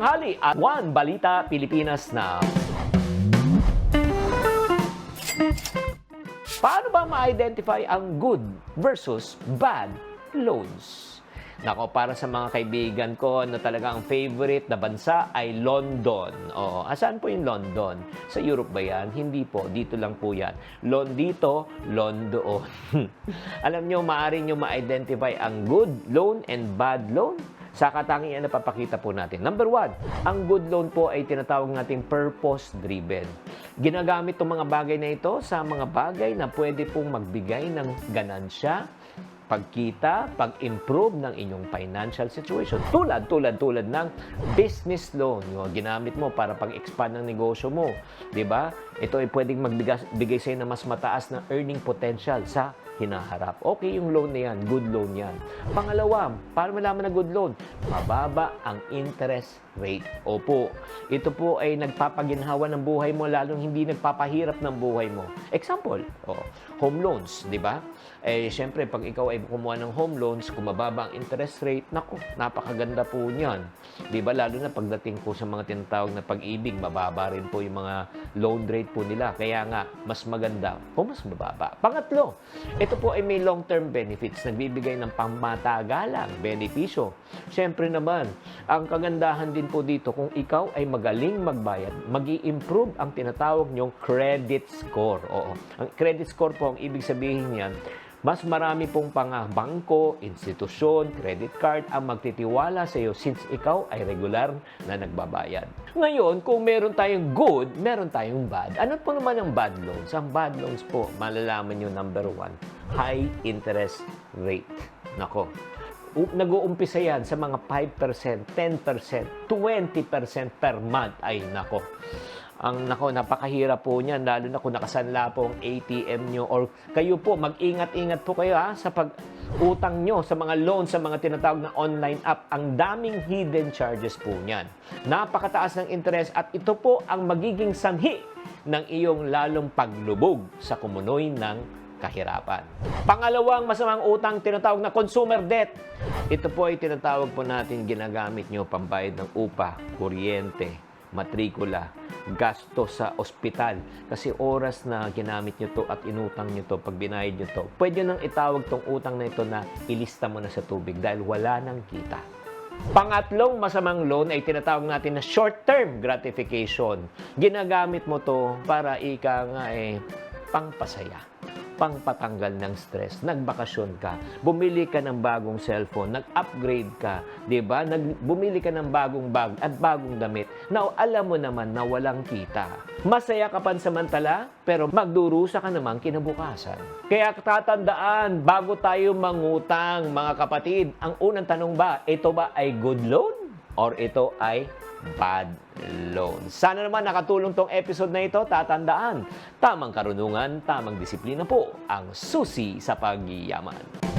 tanghali at One Balita Pilipinas na. Paano ba ma-identify ang good versus bad loans? Nako, para sa mga kaibigan ko na talaga ang favorite na bansa ay London. O, asan po yung London? Sa Europe ba yan? Hindi po. Dito lang po yan. Loan dito, loan doon. Alam nyo, maaari nyo ma-identify ang good loan and bad loan sa katangian na papakita po natin. Number 1, ang good loan po ay tinatawag nating purpose-driven. Ginagamit itong mga bagay na ito sa mga bagay na pwede pong magbigay ng ganansya, pagkita, pag-improve ng inyong financial situation. Tulad ng business loan. Yung ginamit mo para pag-expand ng negosyo mo. Diba? Ito ay pwedeng magbigay sa'yo na mas mataas na earning potential sa hinaharap. Okay yung loan na yan. Good loan yan. Pangalawa, paano malaman na good loan? Mababa ang interest rate. Opo. Ito po ay nagpapaginhawa ng buhay mo, lalong hindi nagpapahirap ng buhay mo. Example, home loans, di ba? Siyempre, pag ikaw ay kumuha ng home loans, kung mababa ang interest rate, naku, napakaganda po niyan. Di ba? Lalo na pagdating po sa mga tinatawag na pag-ibig, mababa rin po yung mga loan rate po nila. Kaya nga, mas maganda o mas mababa. Pangatlo, ito po ay may long-term benefits, nagbibigay ng pangmatagalang benepisyo. Siyempre naman, ang kagandahan din po dito, kung ikaw ay magaling magbayad, mag-i-improve ang tinatawag nyong credit score. Oo. Ang credit score po, ang ibig sabihin niyan, mas marami pong bangko, institusyon, credit card ang magtitiwala sa iyo since ikaw ay regular na nagbabayad. Ngayon, kung meron tayong good, meron tayong bad. Ano po naman ang bad loans? Ang bad loans po, malalaman nyo number 1, high interest rate. Nako, nag-uumpisa yan sa mga 5%, 10%, 20% per month. Ay, nako. Napakahirap po niyan, lalo na kung nakasanla po ang ATM nyo or kayo po, mag-ingat-ingat po kayo sa pag-utang nyo sa mga loans, sa mga tinatawag na online app. Ang daming hidden charges po niyan. Napakataas ng interest at ito po ang magiging sanhi ng iyong lalong paglubog sa kumunoy ng kahirapan. Pangalawang masamang utang, tinatawag na consumer debt. Ito po ay tinatawag po natin, ginagamit nyo pambayad ng upa, kuryente, matrikula, gasto sa ospital. Kasi oras na ginamit nyo to at inutang nyo to, pag binayad nyo to, pwede nang itawag tong utang na ito na ilista mo na sa tubig dahil wala nang kita. Pangatlong masamang loan ay tinatawag natin na short-term gratification. Ginagamit mo to para pangpasaya, pangpatanggal ng stress. Nagbakasyon ka, bumili ka ng bagong cellphone, nag-upgrade ka, di ba? Bumili ka ng bagong bag at bagong damit na alam mo naman na walang kita. Masaya ka pansamantala, pero magdurusa ka naman kinabukasan. Kaya tatandaan, bago tayo mangutang, mga kapatid, ang unang tanong ba, ito ba ay good loan or ito ay bad loan? Sana naman nakatulong tong episode na ito. Tatandaan, tamang karunungan, tamang disiplina po ang susi sa pagyaman.